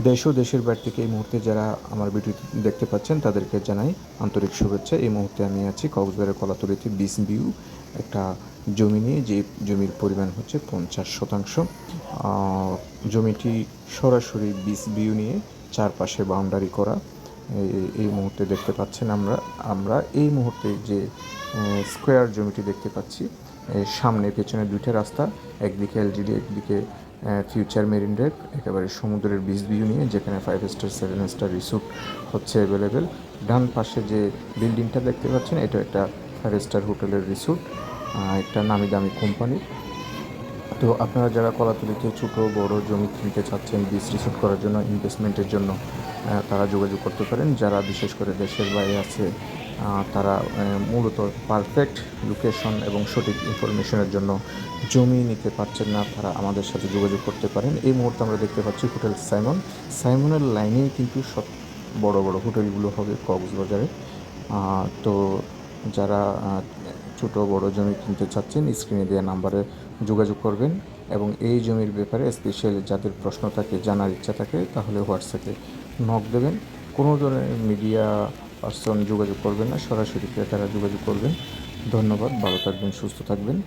দেশ ও দেশের বাইরে থেকে এই মুহূর্তে যারা আমার ভিডিও দেখতে পাচ্ছেন তাদেরকে জানাই আন্তরিক শুভেচ্ছা। এই মুহূর্তে আমি আছি কক্সবাজারের কলাতলিতে বিচ ভিউ একটা জমি নিয়ে, যে জমির পরিমাণ হচ্ছে 50 শতাংশ। জমিটি সরাসরি বিচ ভিউ নিয়ে চারপাশে বাউন্ডারি করা। এই মুহূর্তে দেখতে পাচ্ছেন আমরা এই মুহূর্তে যে স্কোয়ার জমিটি দেখতে পাচ্ছি, সামনে পেছনে দুইটা রাস্তা, একদিকে এলজিডি, একদিকে ফিউচার মেরিন ড্রাইভ, একেবারে সমুদ্রের বিচ ভিউ নিয়ে, যেখানে 5 স্টার 7 স্টার রিসোর্ট হচ্ছে অ্যাভেলেবেল। ডান পাশে যে বিল্ডিংটা দেখতে পাচ্ছেন, এটা একটা 5 স্টার হোটেলের রিসোর্ট, একটা নামি দামি কোম্পানি। তো আপনারা যারা কলাতলিতে ছোটো বড় জমি কিনতে চাচ্ছেন বিচ রিসোর্ট করার জন্য, ইনভেস্টমেন্টের জন্য, তারা যোগাযোগ করতে পারেন। যারা বিশেষ করে দেশের বাইরে আছে, তারা মূলত পারফেক্ট লোকেশন এবং সঠিক ইনফরমেশনের জন্য জমি নিতে পারছেন না, তারা আমাদের সাথে যোগাযোগ করতে পারেন। এই মুহূর্তে আমরা দেখতে পাচ্ছি হোটেল সাইমনের লাইনেই কিন্তু সব বড় বড় হোটেলগুলো হবে কক্সবাজারে। তো যারা ছোটো বড় জমি কিনতে চাচ্ছেন, স্ক্রিনে দেওয়া নাম্বারে যোগাযোগ করবেন। এবং এই জমির ব্যাপারে স্পেশালি যাদের প্রশ্ন থাকে, জানার ইচ্ছা থাকে, তাহলে হোয়াটসঅ্যাপে নক দেবেন। কোনো ধরনের মিডিয়া পার্সন যোগাযোগ করবেন না, সরাসরি ক্রেতারা যোগাযোগ করবেন। ধন্যবাদ, ভালো থাকবেন, সুস্থ থাকবেন।